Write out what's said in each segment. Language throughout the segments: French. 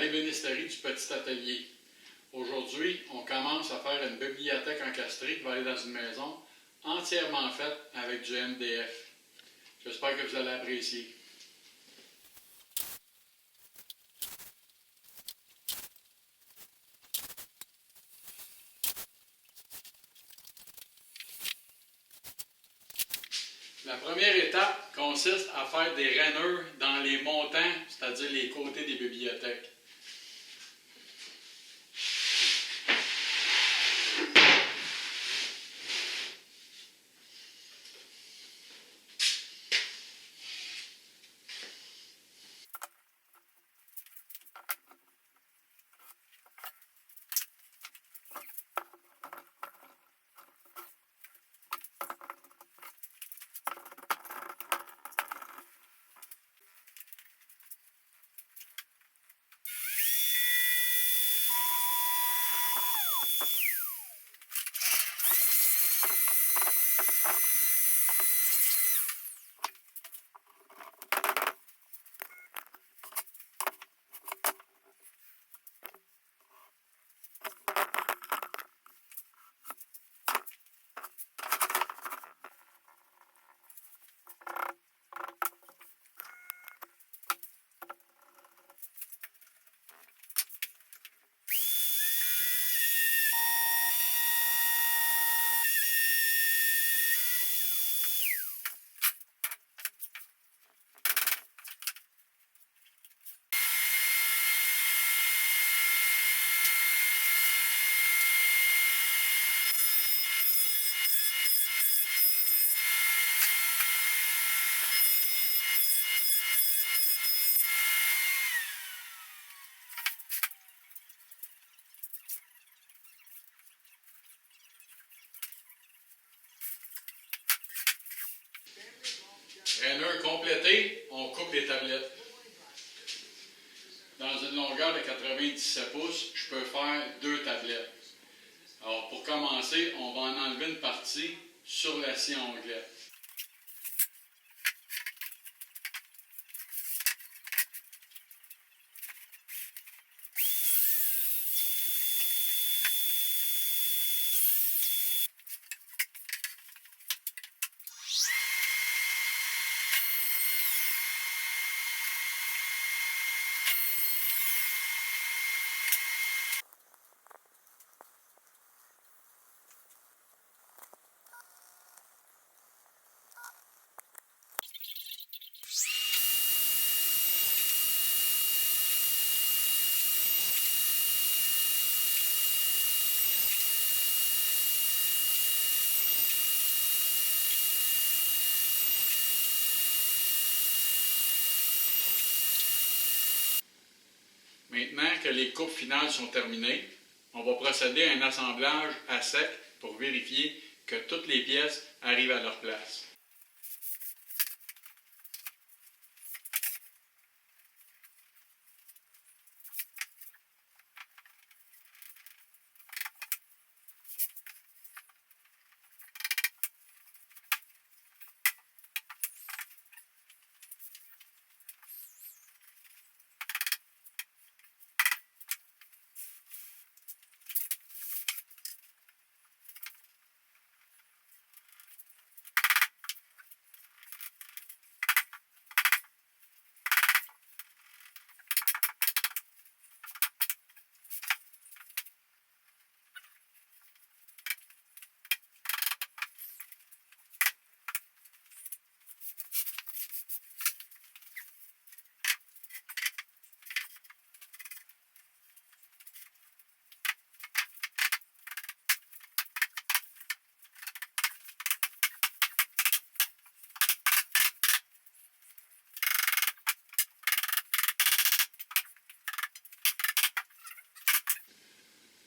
l'ébénisterie du Petit Atelier. Aujourd'hui, on commence à faire une bibliothèque encastrée qui va aller dans une maison entièrement faite avec du MDF. J'espère que vous allez apprécier. La première étape consiste à faire des rainures dans les montants, c'est-à-dire les côtés des bibliothèques. Rainure complétée, on coupe les tablettes. Dans une longueur de 97 pouces, je peux faire 2 tablettes. Alors pour commencer, on va en enlever une partie sur l'acier onglet. Maintenant que les coupes finales sont terminées, on va procéder à un assemblage à sec pour vérifier que toutes les pièces arrivent à leur place.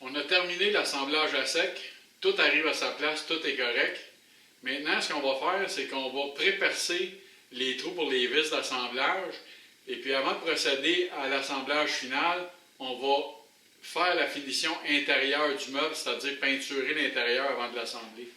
On a terminé l'assemblage à sec, tout arrive à sa place, tout est correct. Maintenant, ce qu'on va faire, c'est qu'on va prépercer les trous pour les vis d'assemblage. Et puis avant de procéder à l'assemblage final, on va faire la finition intérieure du meuble, c'est-à-dire peinturer l'intérieur avant de l'assembler.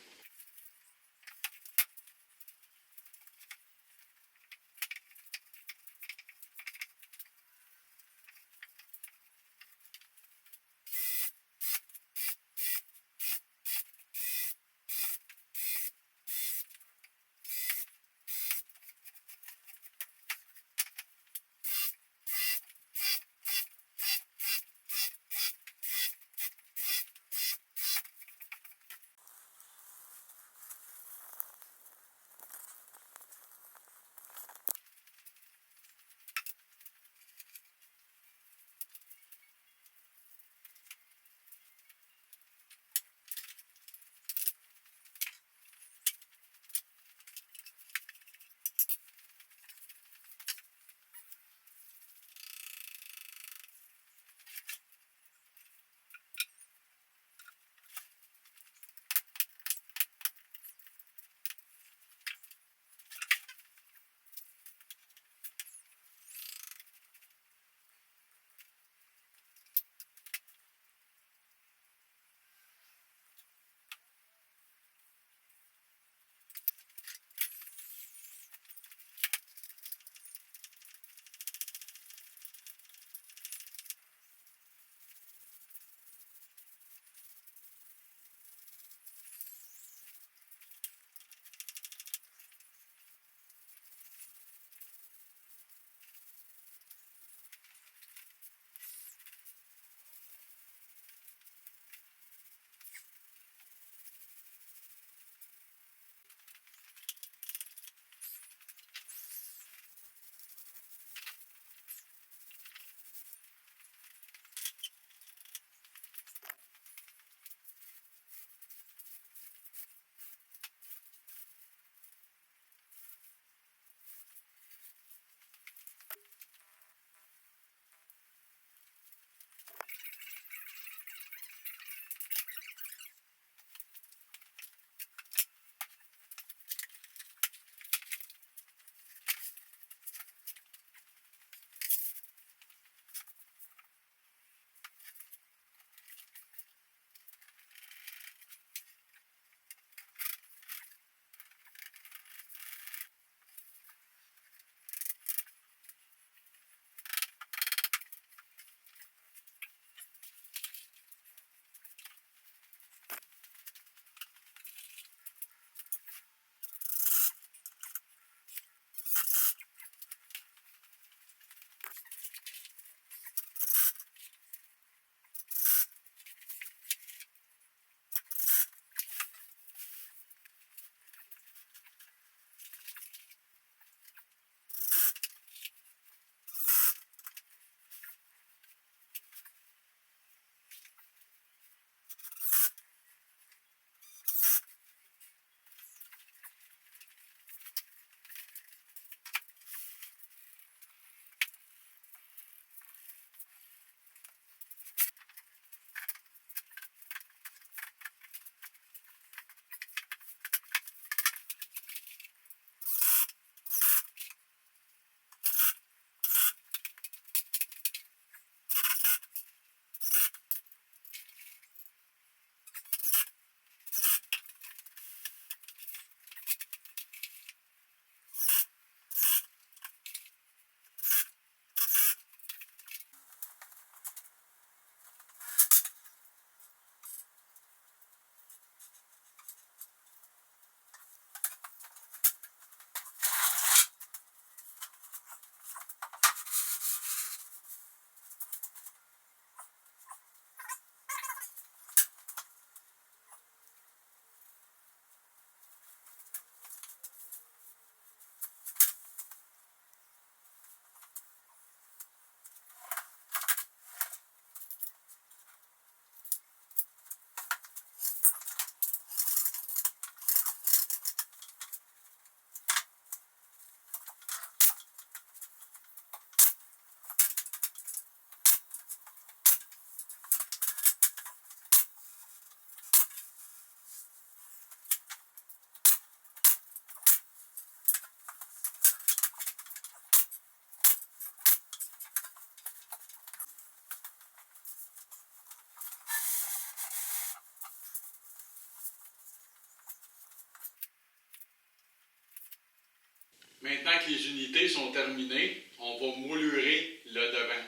Maintenant que les unités sont terminées, on va moulurer le devant.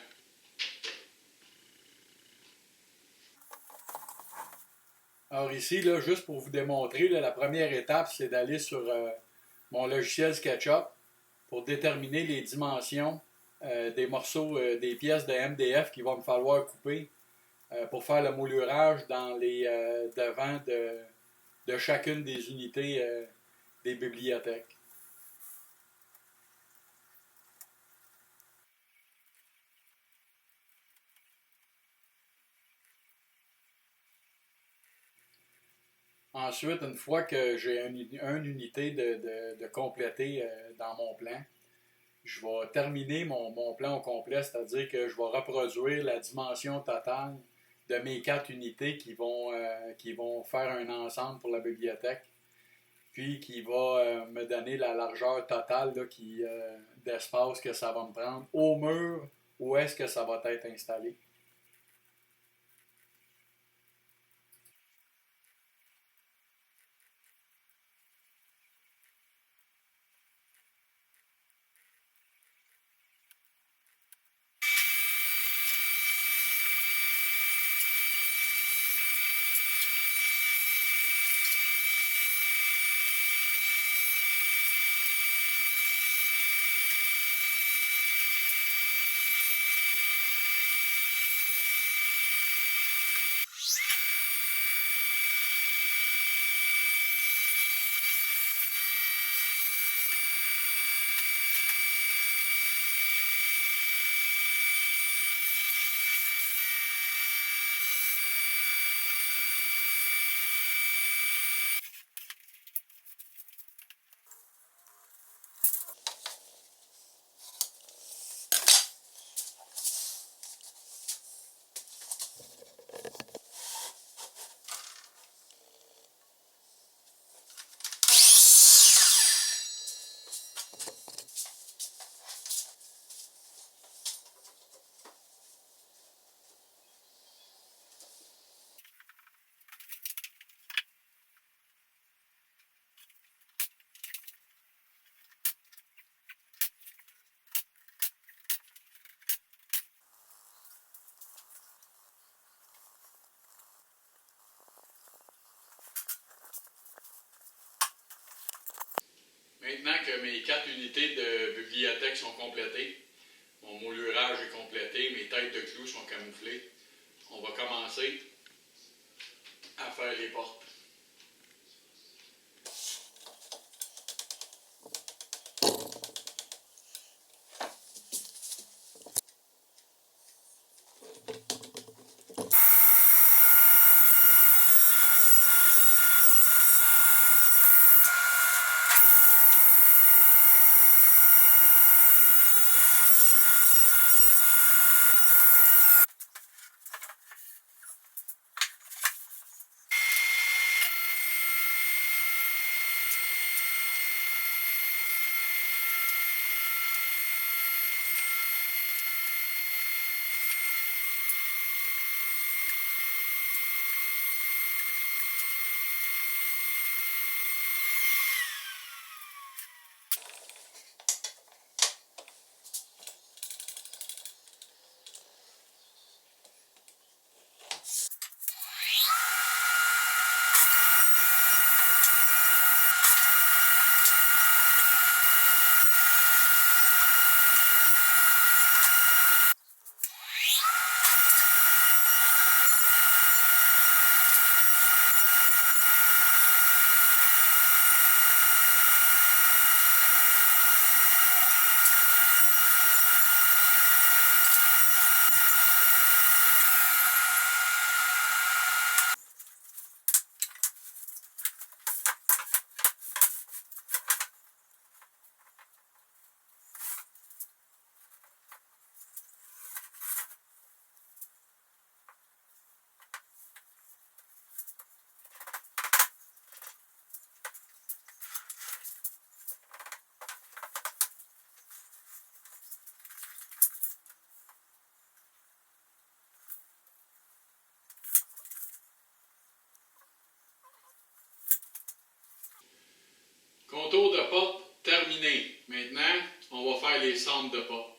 Alors ici, là, juste pour vous démontrer, là, la première étape, c'est d'aller sur mon logiciel SketchUp pour déterminer les dimensions des morceaux, des pièces de MDF qu'il va me falloir couper pour faire le moulurage dans les devants de chacune des unités des bibliothèques. Ensuite, une fois que j'ai une unité de compléter dans mon plan, je vais terminer mon plan au complet, c'est-à-dire que je vais reproduire la dimension totale de mes 4 unités qui vont faire un ensemble pour la bibliothèque, puis qui va me donner la largeur totale là, d'espace que ça va me prendre au mur où est-ce que ça va être installé. Maintenant que mes 4 unités de bibliothèque sont complétées, mon moulurage est complété, mes têtes de clous sont camouflées, on va commencer à faire les portes. Maintenant, on va faire les centres de porte.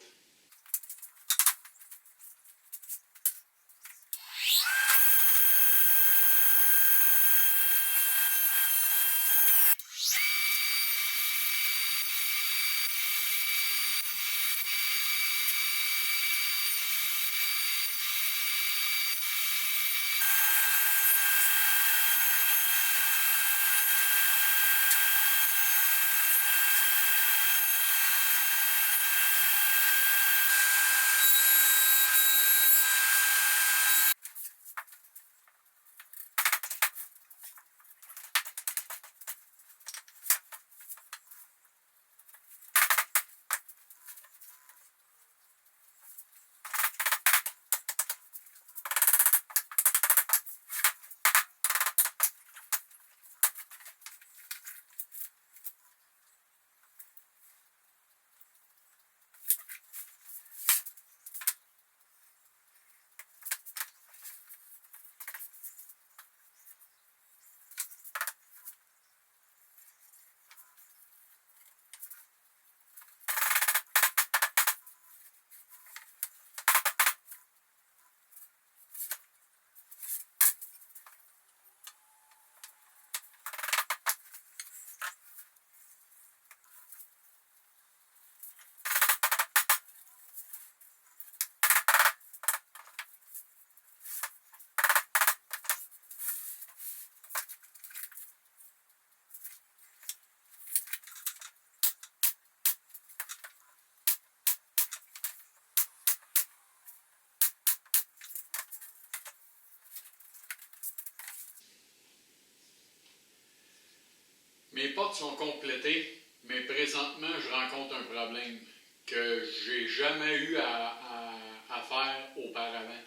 Mes portes sont complétées, mais présentement, je rencontre un problème que j'ai jamais eu à faire auparavant.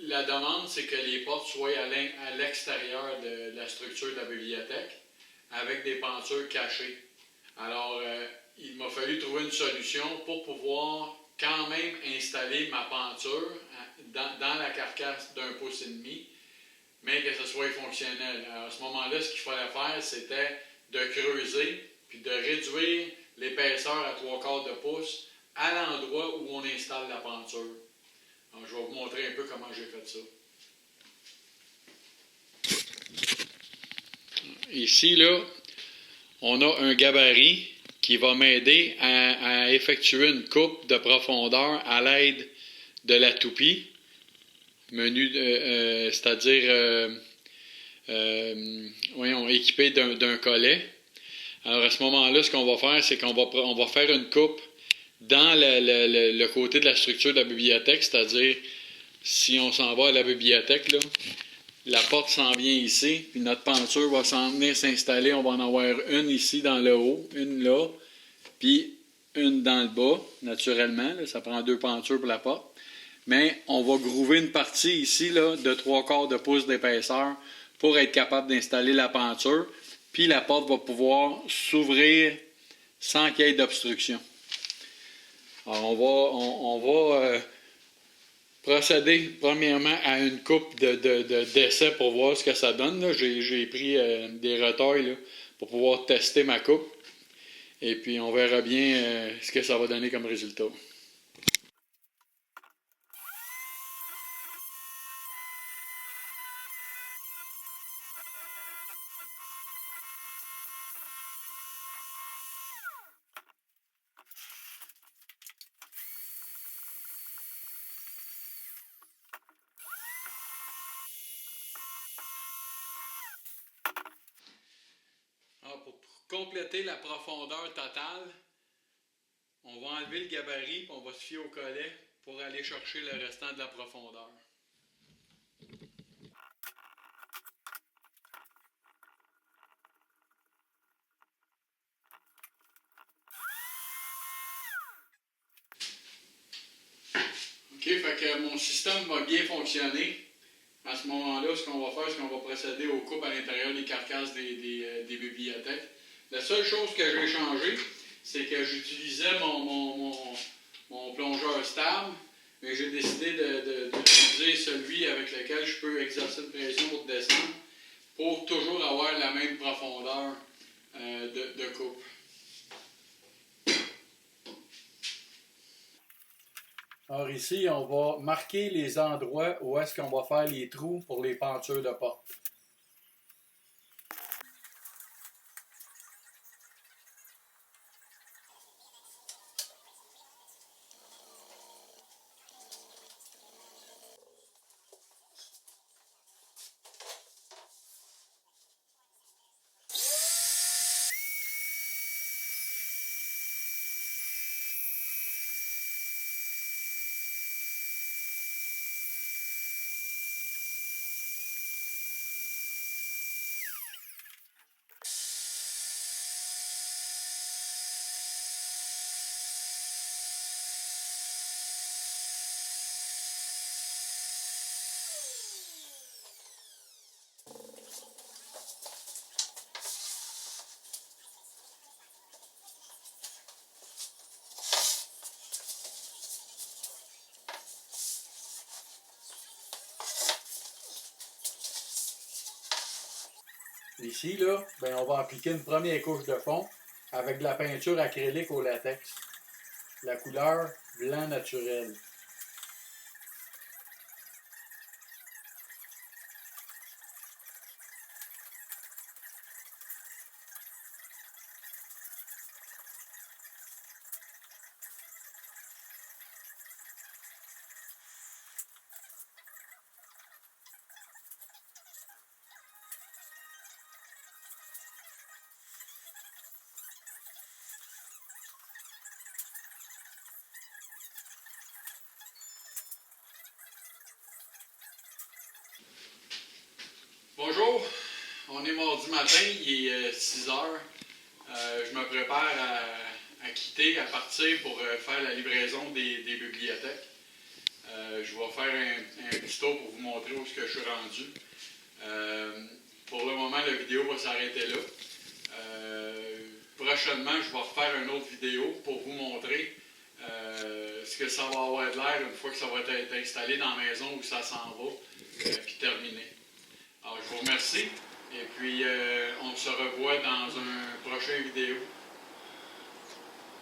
La demande, c'est que les portes soient à l'extérieur de la structure de la bibliothèque avec des pentures cachées. Alors, il m'a fallu trouver une solution pour pouvoir quand même installer ma penture dans la carcasse d'1,5 pouce, mais que ce soit fonctionnel. Alors, à ce moment-là, ce qu'il fallait faire, c'était de creuser puis de réduire l'épaisseur à 3/4 de pouce à l'endroit où on installe la penture. Alors, je vais vous montrer un peu comment j'ai fait ça. Ici, là, on a un gabarit qui va m'aider à effectuer une coupe de profondeur à l'aide de la toupie, c'est-à-dire équipé d'un collet. Alors à ce moment-là, ce qu'on va faire, c'est qu'on va faire une coupe dans le côté de la structure de la bibliothèque, c'est-à-dire si on s'en va à la bibliothèque, là, la porte s'en vient ici, puis notre penture va s'en venir s'installer. On va en avoir une ici dans le haut, une là, puis une dans le bas, naturellement. Là, ça prend 2 pentures pour la porte. Mais on va groover une partie ici là, de 3/4 de pouce d'épaisseur pour être capable d'installer la penture. Puis la porte va pouvoir s'ouvrir sans qu'il y ait d'obstruction. Alors on va procéder premièrement à une coupe d'essai pour voir ce que ça donne. Là. J'ai pris des retailles là, pour pouvoir tester ma coupe. Et puis on verra bien ce que ça va donner comme résultat. Alors, pour compléter la profondeur totale, on va enlever le gabarit et on va se fier au collet pour aller chercher le restant de la profondeur. OK, fait que mon système va bien fonctionner. À ce moment-là, ce qu'on va faire, c'est qu'on va procéder aux coupes à l'intérieur des carcasses des bibliothèques. La seule chose que j'ai changé, c'est que j'utilisais mon plongeur stable, mais j'ai décidé d'utiliser celui avec lequel je peux exercer une pression pour descendre, pour toujours avoir la même profondeur de coupe. Alors ici, on va marquer les endroits où est-ce qu'on va faire les trous pour les pentures de porte. Ici, là, ben, on va appliquer une première couche de fond avec de la peinture acrylique au latex. La couleur blanc naturel. Bonjour, on est mardi matin, il est 6 heures. Je me prépare à quitter, à partir pour faire la livraison des bibliothèques. Je vais faire un petit tour pour vous montrer où je suis rendu. Pour le moment, la vidéo va s'arrêter là. Prochainement, je vais refaire une autre vidéo pour vous montrer ce que ça va avoir de l'air une fois que ça va être installé dans la maison où ça s'en va, puis terminé. Alors, je vous remercie et puis on se revoit dans une prochaine vidéo.